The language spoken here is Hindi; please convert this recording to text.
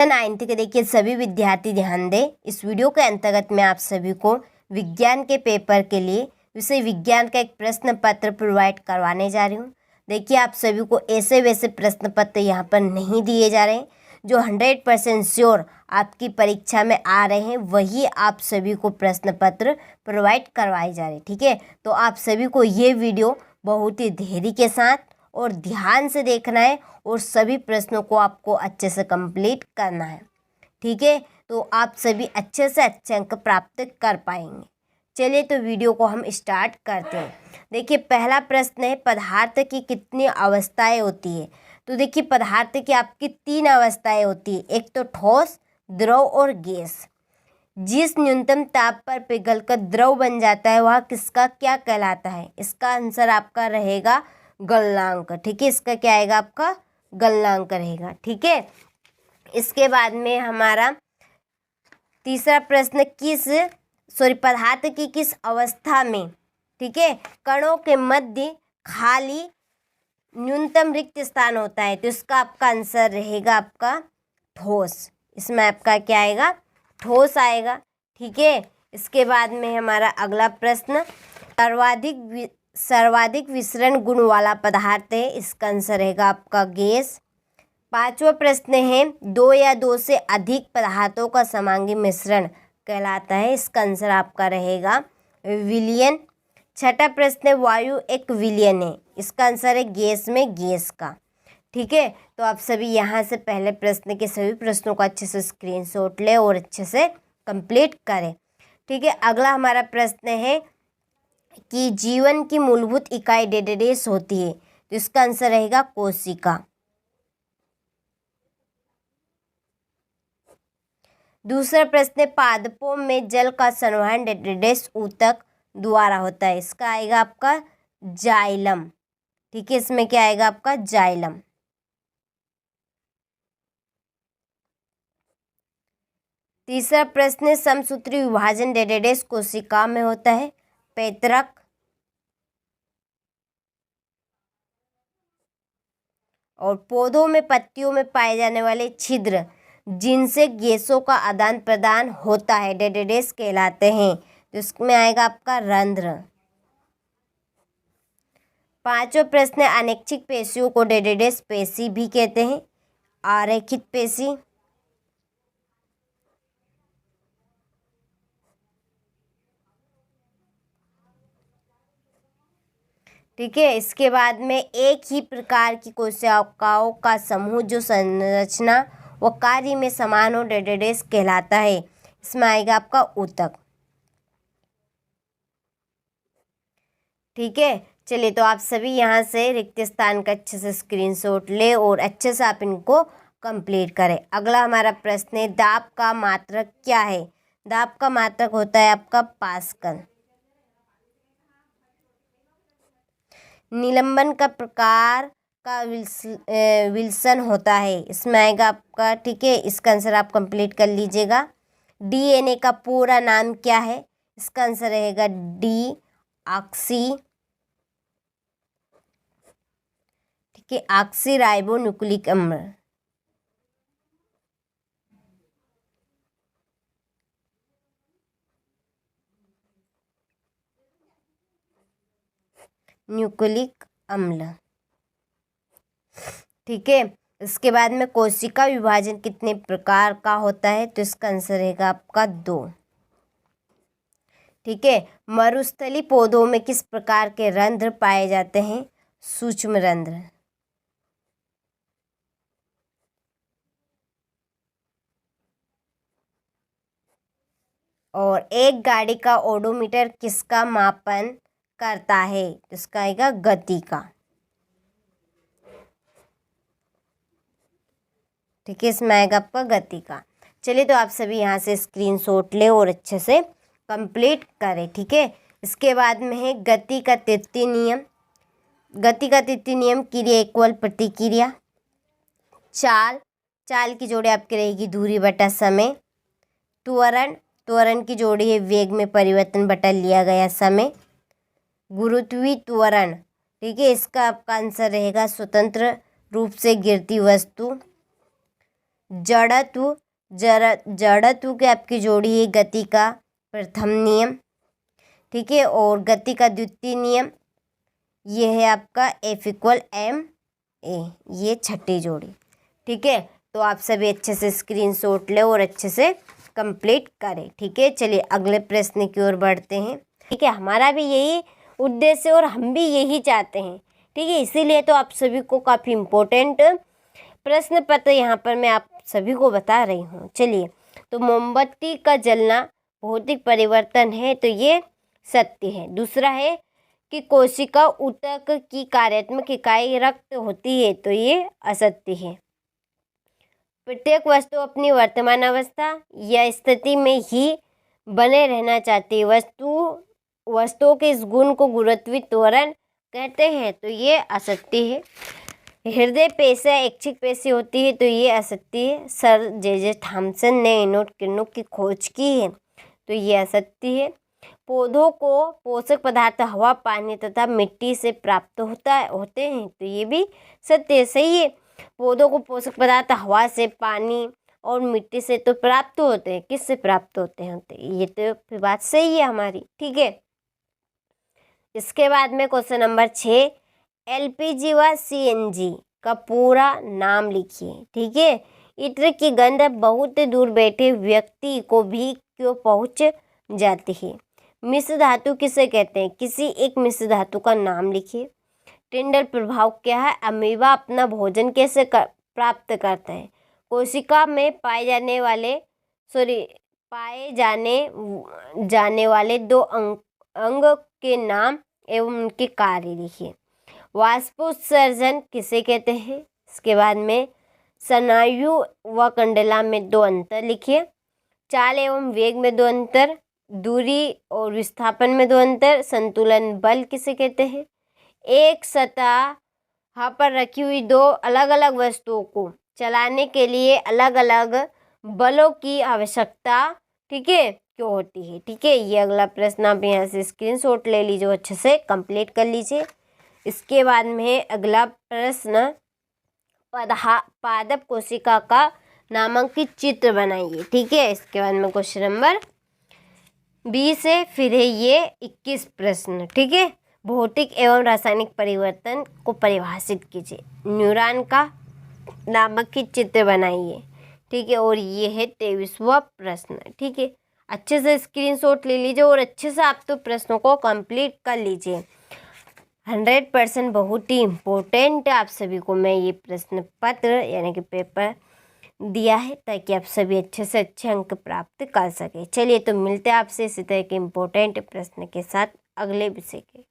नाइन्थ के देखिए सभी विद्यार्थी ध्यान दें। इस वीडियो के अंतर्गत मैं आप सभी को विज्ञान के पेपर के लिए विषय विज्ञान का एक प्रश्न पत्र प्रोवाइड करवाने जा रही हूँ। देखिए आप सभी को ऐसे वैसे प्रश्न पत्र यहाँ पर नहीं दिए जा रहे हैं, जो 100% श्योर आपकी परीक्षा में आ रहे हैं वही आप सभी को प्रश्न पत्र प्रोवाइड करवाए जा रहे हैं। ठीक है, तो आप सभी को ये वीडियो बहुत ही धैर्य के साथ और ध्यान से देखना है और सभी प्रश्नों को आपको अच्छे से कंप्लीट करना है। ठीक है, तो आप सभी अच्छे से अच्छे अंक प्राप्त कर पाएंगे। चलिए तो वीडियो को हम स्टार्ट करते हैं। देखिए पहला प्रश्न है, पदार्थ की कितनी अवस्थाएं होती है। तो देखिए पदार्थ की आपकी 3 अवस्थाएं होती है, एक तो ठोस, द्रव और गैस। जिस न्यूनतम ताप पर पिघलकर द्रव बन जाता है वह किसका क्या कहलाता है। इसका आंसर आपका रहेगा गलनांक। ठीक है, इसका क्या आएगा, आपका गलनांक रहेगा। ठीक है, इसके बाद में हमारा तीसरा प्रश्न, पदार्थ की किस अवस्था में, ठीक है, कणों के मध्य खाली न्यूनतम रिक्त स्थान होता है। तो इसका आपका आंसर रहेगा आपका ठोस। इसमें आपका क्या आएगा, ठोस आएगा। ठीक है, इसके बाद में हमारा अगला प्रश्न, सर्वाधिक विसरण गुण वाला पदार्थ है। इसका आंसर रहेगा आपका गैस। 5वां प्रश्न है, 2 या 2 से अधिक पदार्थों का समांगी मिश्रण कहलाता है। इसका आंसर आपका रहेगा विलयन। 6वां प्रश्न है, वायु एक विलयन है। इसका आंसर है गैस में गैस का। ठीक है, तो आप सभी यहाँ से पहले प्रश्न के सभी प्रश्नों को अच्छे से स्क्रीनशॉट लें और अच्छे से कंप्लीट करें। ठीक है, अगला हमारा प्रश्न है कि जीवन की मूलभूत इकाई डेडेडेस होती है। तो इसका आंसर रहेगा कोशिका। दूसरा प्रश्न, पादपों में जल का संवहन डेडेडेस ऊतक द्वारा होता है। इसका आएगा आपका जाइलम। ठीक है, इसमें क्या आएगा आपका जाइलम। तीसरा प्रश्न, समसूत्री विभाजन डेडेडेस कोशिका में होता है। पैतरक। और पौधों में पत्तियों में पाए जाने वाले छिद्र जिनसे गैसों का आदान प्रदान होता है डेडेडेस कहलाते हैं। तो इसमें आएगा आपका रंध्र। 5वां प्रश्न, अनैच्छिक पेशियों को डेडेडेस पेशी भी कहते हैं। आरेखित पेशी। ठीक है, इसके बाद में एक ही प्रकार की कोशिकाओं का समूह जो संरचना व कार्य में समान हो डेडेडेस कहलाता है। इसमें आएगा आपका ऊतक। ठीक है, चलिए तो आप सभी यहाँ से रिक्त स्थान का अच्छे से स्क्रीनशॉट ले और अच्छे से आप इनको कंप्लीट करें। अगला हमारा प्रश्न है, दाब का मात्रक क्या है। दाब का मात्रक होता है आपका पास्कल। निलंबन का प्रकार का विल्सन होता है। इसमें आएगा आपका, ठीक है, इसका आंसर आप कंप्लीट कर लीजिएगा। डीएनए का पूरा नाम क्या है। इसका आंसर रहेगा डी ऑक्सी, ठीक है, ऑक्सी राइबो न्यूक्लिक अम्ल। न्यूक्लिक अम्ल। ठीक है, इसके बाद में कोशिका विभाजन कितने प्रकार का होता है। तो इसका आंसर रहेगा आपका 2। ठीक है, मरुस्थली पौधों में किस प्रकार के रंध्र पाए जाते हैं। सूक्ष्म रंध्र। और एक गाड़ी का ओडोमीटर किसका मापन करता है। इसका आएगा गति का। ठीक है, इसमें आएगा आपका गति का। चलिए तो आप सभी यहाँ से स्क्रीनशॉट ले और अच्छे से कंप्लीट करें। ठीक है, इसके बाद में है गति का तृतीय नियम। गति का तृतीय नियम, क्रिया इक्वल प्रतिक्रिया। चाल की जोड़ी आपकी रहेगी दूरी बटा समय। त्वरण की जोड़ी है वेग में परिवर्तन बटा लिया गया समय। गुरुत्वीय त्वरण, ठीक है, इसका आपका आंसर रहेगा स्वतंत्र रूप से गिरती वस्तु। जड़त्व जड़त्व की आपकी जोड़ी है गति का प्रथम नियम, ठीक है, और गति का द्वितीय नियम ये है आपका F=ma, ये छठी जोड़ी, ठीक है। तो आप सभी अच्छे से स्क्रीनशॉट लें और अच्छे से कंप्लीट करें, ठीक है। चलिए अगले प्रश्न की ओर बढ़ते हैं, ठीक है। हमारा भी यही उद्देश्य और हम भी यही चाहते हैं, ठीक है। इसीलिए तो आप सभी को काफ़ी इम्पोर्टेंट प्रश्न पत्र यहाँ पर मैं आप सभी को बता रही हूँ। चलिए, तो मोमबत्ती का जलना भौतिक परिवर्तन है, तो ये सत्य है। दूसरा है कि कोशिका ऊतक की कार्यात्मक इकाई रक्त होती है, तो ये असत्य है। प्रत्येक वस्तु अपनी वर्तमान अवस्था या स्थिति में ही बने रहना चाहती है। वस्तुओं के इस गुण को गुरुत्वीय त्वरण कहते हैं, तो ये असत्य है। हृदय पेशियाँ ऐच्छिक पेशी होती है, तो ये असत्य है। सर जे थॉमसन ने इनोड किरणों की खोज की है, तो ये असत्य है। पौधों को पोषक पदार्थ हवा, पानी तथा मिट्टी से प्राप्त होते हैं, तो ये भी सत्य सही है। पौधों को पोषक पदार्थ हवा से, पानी और मिट्टी से तो प्राप्त होते हैं, किससे प्राप्त होते हैं? ये तो फिर बात सही है हमारी, ठीक है। इसके बाद में क्वेश्चन नंबर 6, LPG व CNG का पूरा नाम लिखिए, ठीक है। इत्र की गंध बहुत दूर बैठे व्यक्ति को भी क्यों पहुंच जाती है? मिश्र धातु किसे कहते हैं? किसी एक मिश्र धातु का नाम लिखिए। टिंडल प्रभाव क्या है? अमीबा अपना भोजन कैसे प्राप्त करता है? कोशिका में पाए जाने वाले दो अंग के नाम एवं उनके कार्य लिखिए। वाष्पोत्सर्जन किसे कहते हैं? इसके बाद में स्नायु व कंडला में दो अंतर लिखिए। चाल एवं वेग में दो अंतर, दूरी और विस्थापन में दो अंतर। संतुलन बल किसे कहते हैं? एक सतह पर रखी हुई दो अलग अलग वस्तुओं को चलाने के लिए अलग अलग बलों की आवश्यकता, ठीक है, क्यों होती है? ठीक है, ये अगला प्रश्न आप यहाँ से स्क्रीनशॉट ले लीजिए, अच्छे से कंप्लीट कर लीजिए। इसके बाद में अगला प्रश्न, पादप कोशिका का नामांकित चित्र बनाइए, ठीक है। इसके बाद में क्वेश्चन नंबर 20 है, फिर है ये 21 प्रश्न, ठीक है। भौतिक एवं रासायनिक परिवर्तन को परिभाषित कीजिए। न्यूरॉन का नामांकित चित्र बनाइए, ठीक है। और ये है 23वां प्रश्न, ठीक है। अच्छे से स्क्रीनशॉट ले लीजिए और अच्छे से आप तो प्रश्नों को कंप्लीट कर लीजिए। 100% बहुत ही इम्पोर्टेंट आप सभी को मैं ये प्रश्न पत्र यानी कि पेपर दिया है, ताकि आप सभी अच्छे से अच्छे अंक प्राप्त कर सके। चलिए, तो मिलते हैं आपसे इसी तरह के इम्पोर्टेंट प्रश्न के साथ अगले विषय के।